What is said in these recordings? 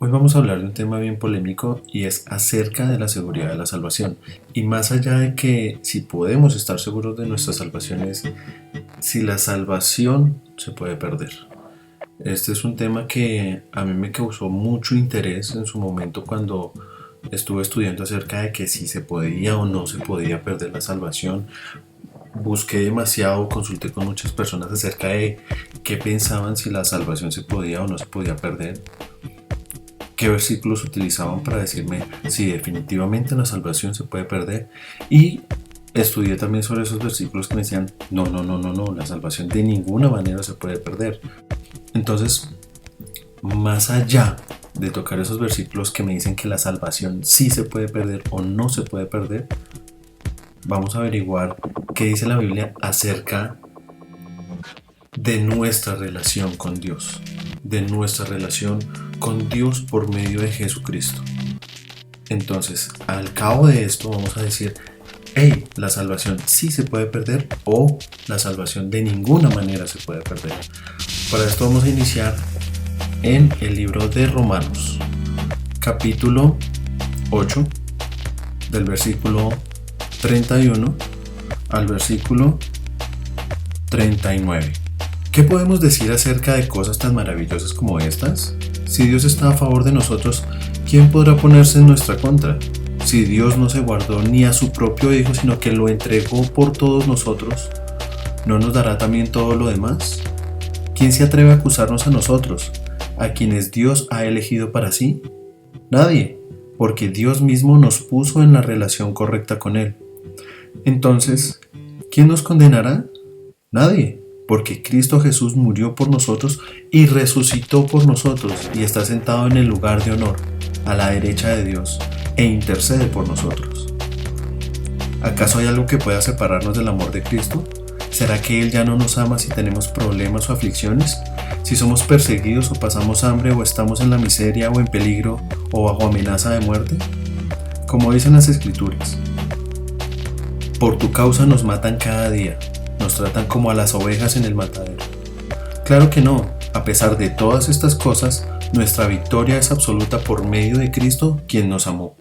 Hoy vamos a hablar de un tema bien polémico y es acerca de la seguridad de la salvación. Y más allá de que si podemos estar seguros de nuestra salvación es si la salvación se puede perder. Este es un tema que a mí me causó mucho interés en su momento cuando estuve estudiando acerca de que si se podía o no se podía perder la salvación. Busqué demasiado, consulté con muchas personas acerca de qué pensaban si la salvación se podía o no se podía perder, qué versículos utilizaban para decirme si definitivamente la salvación se puede perder, y estudié también sobre esos versículos que me decían no, la salvación de ninguna manera se puede perder. Entonces, más allá de tocar esos versículos que me dicen que la salvación sí se puede perder o no se puede perder, vamos a averiguar qué dice la Biblia acerca de nuestra relación con Dios, de nuestra relación con Dios por medio de Jesucristo. Entonces, al cabo de esto vamos a decir, hey, la salvación sí se puede perder o la salvación de ninguna manera se puede perder. Para esto vamos a iniciar en el libro de Romanos, capítulo 8, del versículo 31 al versículo 39. ¿Qué podemos decir acerca de cosas tan maravillosas como estas? Si Dios está a favor de nosotros, ¿quién podrá ponerse en nuestra contra? Si Dios no se guardó ni a su propio Hijo, sino que lo entregó por todos nosotros, ¿no nos dará también todo lo demás? ¿Quién se atreve a acusarnos a nosotros, a quienes Dios ha elegido para sí? Nadie, porque Dios mismo nos puso en la relación correcta con Él. Entonces, ¿quién nos condenará? Nadie, porque Cristo Jesús murió por nosotros y resucitó por nosotros y está sentado en el lugar de honor, a la derecha de Dios, e intercede por nosotros. ¿Acaso hay algo que pueda separarnos del amor de Cristo? ¿Será que Él ya no nos ama si tenemos problemas o aflicciones? ¿Si somos perseguidos o pasamos hambre o estamos en la miseria o en peligro o bajo amenaza de muerte? Como dicen las Escrituras, por tu causa nos matan cada día, nos tratan como a las ovejas en el matadero. Claro que no, a pesar de todas estas cosas, nuestra victoria es absoluta por medio de Cristo, quien nos amó.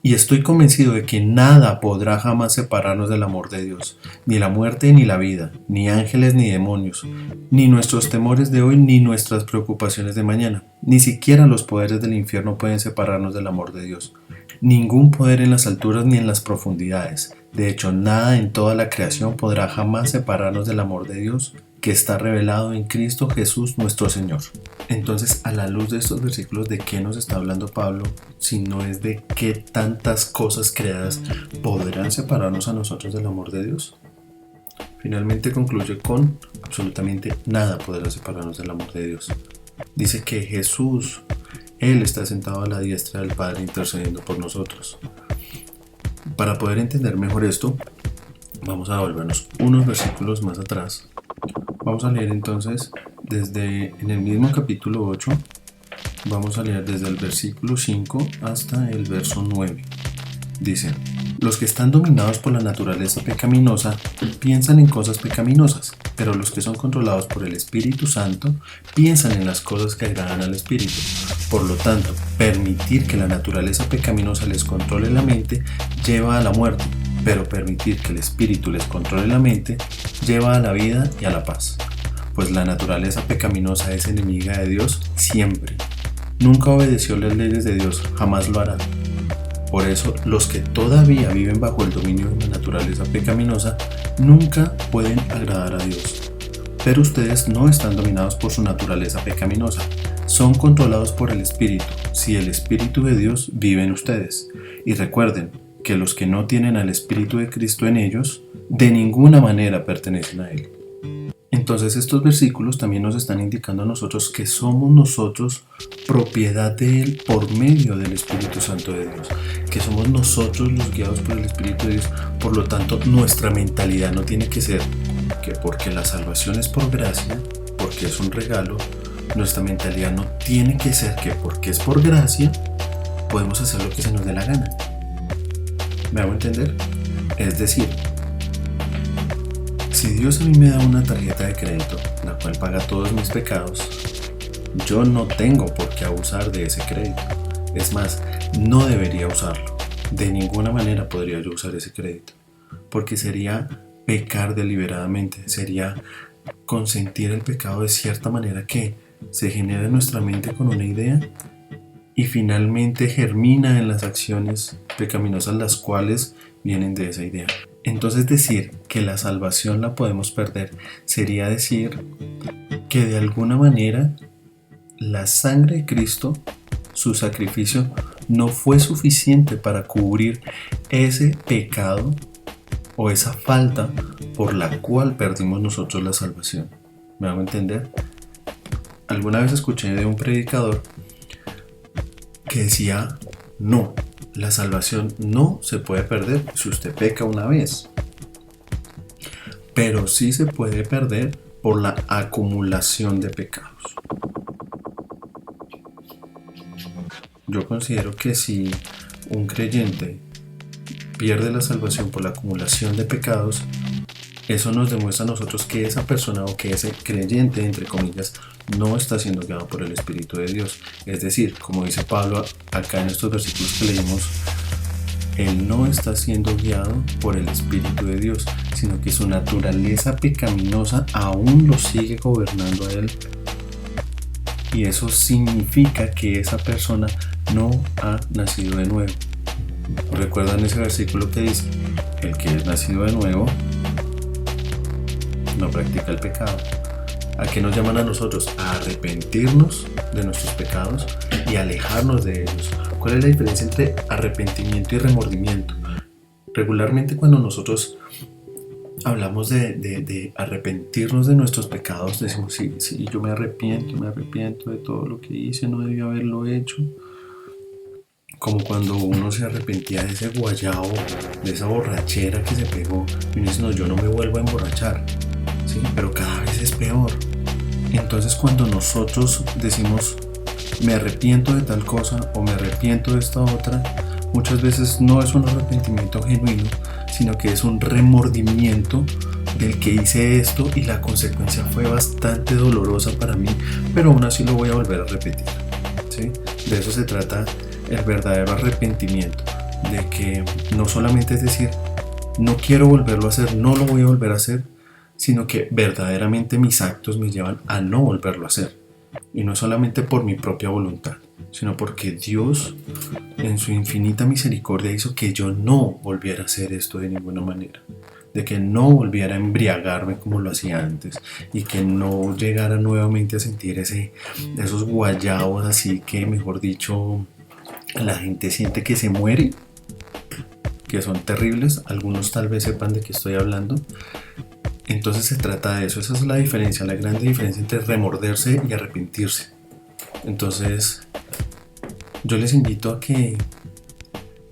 Y estoy convencido de que nada podrá jamás separarnos del amor de Dios, ni la muerte ni la vida, ni ángeles ni demonios, ni nuestros temores de hoy ni nuestras preocupaciones de mañana. Ni siquiera los poderes del infierno pueden separarnos del amor de Dios. Ningún poder en las alturas ni en las profundidades. De hecho, nada en toda la creación podrá jamás separarnos del amor de Dios que está revelado en Cristo Jesús nuestro Señor. Entonces, a la luz de estos versículos, ¿de qué nos está hablando Pablo? Si no es de qué tantas cosas creadas podrán separarnos a nosotros del amor de Dios. Finalmente concluye con absolutamente nada podrá separarnos del amor de Dios. Dice que Jesús, Él está sentado a la diestra del Padre intercediendo por nosotros. Para poder entender mejor esto, vamos a volvernos unos versículos más atrás. Vamos a leer entonces en el mismo capítulo 8, vamos a leer desde el versículo 5 hasta el verso 9. Dice, los que están dominados por la naturaleza pecaminosa piensan en cosas pecaminosas, pero los que son controlados por el Espíritu Santo piensan en las cosas que agradan al Espíritu. Por lo tanto, permitir que la naturaleza pecaminosa les controle la mente lleva a la muerte, pero permitir que el Espíritu les controle la mente lleva a la vida y a la paz. Pues la naturaleza pecaminosa es enemiga de Dios siempre. Nunca obedeció las leyes de Dios, jamás lo hará. Por eso, los que todavía viven bajo el dominio de la naturaleza pecaminosa nunca pueden agradar a Dios. Pero ustedes no están dominados por su naturaleza pecaminosa, son controlados por el Espíritu, si el Espíritu de Dios vive en ustedes. Y recuerden que los que no tienen al Espíritu de Cristo en ellos, de ninguna manera pertenecen a Él. Entonces estos versículos también nos están indicando a nosotros que somos nosotros propiedad de Él por medio del Espíritu Santo de Dios, que somos nosotros los guiados por el Espíritu de Dios. Por lo tanto, nuestra mentalidad no tiene que ser que porque la salvación es por gracia, porque es un regalo, nuestra mentalidad no tiene que ser que porque es por gracia podemos hacer lo que se nos dé la gana. ¿Me hago entender? Es decir, si Dios a mí me da una tarjeta de crédito, la cual paga todos mis pecados, yo no tengo por que abusar de ese crédito. Es más, no debería usarlo. De ninguna manera podría yo usar ese crédito, porque sería pecar deliberadamente, sería consentir el pecado de cierta manera que se genera en nuestra mente con una idea y finalmente germina en las acciones pecaminosas las cuales vienen de esa idea. Entonces decir que la salvación la podemos perder sería decir que de alguna manera la sangre de Cristo, su sacrificio, no fue suficiente para cubrir ese pecado o esa falta por la cual perdimos nosotros la salvación. ¿Me hago entender? Alguna vez escuché de un predicador que decía, no, la salvación no se puede perder si usted peca una vez, pero sí se puede perder por la acumulación de pecados. Yo considero que si un creyente pierde la salvación por la acumulación de pecados, eso nos demuestra a nosotros que esa persona o que ese creyente, entre comillas, no está siendo guiado por el Espíritu de Dios. Es decir, como dice Pablo acá en estos versículos que leímos, él no está siendo guiado por el Espíritu de Dios, sino que su naturaleza pecaminosa aún lo sigue gobernando a él. Y eso significa que esa persona no ha nacido de nuevo. ¿Recuerdan ese versículo que dice? El que es nacido de nuevo no practica el pecado. ¿A qué nos llaman a nosotros? A arrepentirnos de nuestros pecados y alejarnos de ellos. ¿Cuál es la diferencia entre arrepentimiento y remordimiento? Regularmente cuando nosotros hablamos de arrepentirnos de nuestros pecados, decimos, sí, yo me arrepiento de todo lo que hice, no debía haberlo hecho. Como cuando uno se arrepentía de ese guayabo, de esa borrachera que se pegó, y uno dice, no, yo no me vuelvo a emborrachar, ¿sí? Pero cada vez es peor. Entonces cuando nosotros decimos, me arrepiento de tal cosa, o me arrepiento de esta otra, muchas veces no es un arrepentimiento genuino, sino que es un remordimiento del que hice esto y la consecuencia fue bastante dolorosa para mí, pero aún así lo voy a volver a repetir, ¿sí? De eso se trata el verdadero arrepentimiento, de que no solamente es decir, no quiero volverlo a hacer, no lo voy a volver a hacer, sino que verdaderamente mis actos me llevan a no volverlo a hacer. Y no solamente por mi propia voluntad, sino porque Dios en su infinita misericordia hizo que yo no volviera a hacer esto de ninguna manera, de que no volviera a embriagarme como lo hacía antes y que no llegara nuevamente a sentir esos guayabos así que, mejor dicho, la gente siente que se muere, que son terribles. Algunos tal vez sepan de qué estoy hablando. Entonces se trata de eso. Esa es la diferencia, la grande diferencia entre remorderse y arrepentirse. Entonces yo les invito a que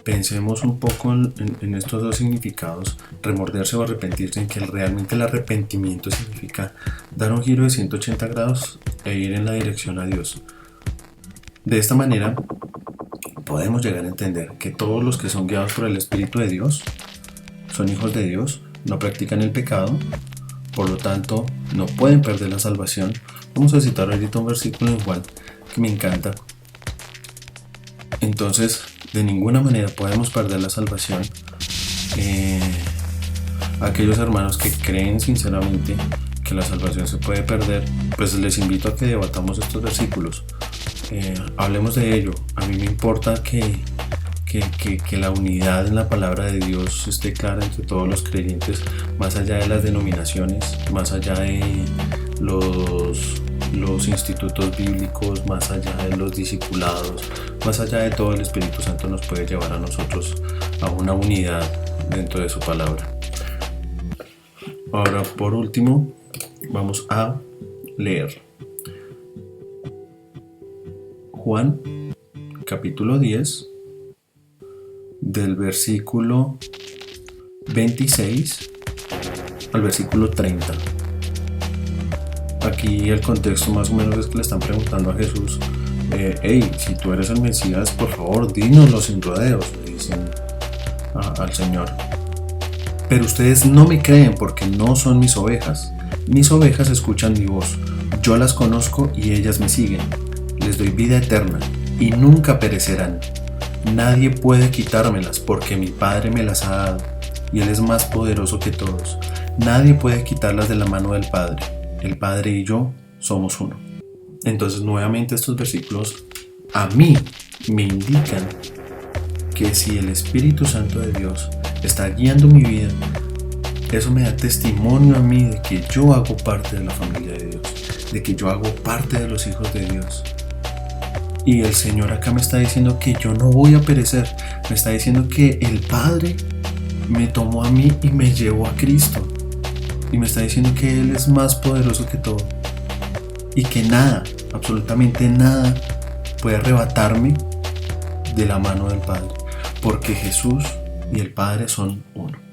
pensemos un poco en estos dos significados, remorderse o arrepentirse, en que realmente el arrepentimiento significa dar un giro de 180 grados e ir en la dirección a Dios. De esta manera podemos llegar a entender que todos los que son guiados por el Espíritu de Dios son hijos de Dios, no practican el pecado, por lo tanto no pueden perder la salvación. Vamos a citar ahorita un versículo en Juan que me encanta. Entonces, de ninguna manera podemos perder la salvación. Aquellos hermanos que creen sinceramente que la salvación se puede perder, pues les invito a que debatamos estos versículos. Hablemos de ello. A mí me importa que la unidad en la palabra de Dios esté clara entre todos los creyentes, más allá de las denominaciones, más allá de los institutos bíblicos, más allá de los discipulados, más allá de todo. El Espíritu Santo nos puede llevar a nosotros a una unidad dentro de su palabra. Ahora, por último, vamos a leer Juan capítulo 10 del versículo 26 al versículo 30. Aquí el contexto más o menos es que le están preguntando a Jesús, hey, si tú eres el Mesías, por favor, dínoslo sin rodeos, le dicen al Señor. Pero ustedes no me creen porque no son mis ovejas. Mis ovejas escuchan mi voz. Yo las conozco y ellas me siguen. les doy vida eterna y nunca perecerán. Nadie puede quitármelas porque mi Padre me las ha dado y Él es más poderoso que todos. Nadie puede quitarlas de la mano del Padre. El Padre y yo somos uno. Entonces nuevamente estos versículos a mí me indican que si el Espíritu Santo de Dios está guiando mi vida, eso me da testimonio a mí de que yo hago parte de la familia de Dios, de que yo hago parte de los hijos de Dios. Y el Señor acá me está diciendo que yo no voy a perecer, me está diciendo que el Padre me tomó a mí y me llevó a Cristo. Y me está diciendo que Él es más poderoso que todo. Y que nada, absolutamente nada, puede arrebatarme de la mano del Padre. Porque Jesús y el Padre son uno.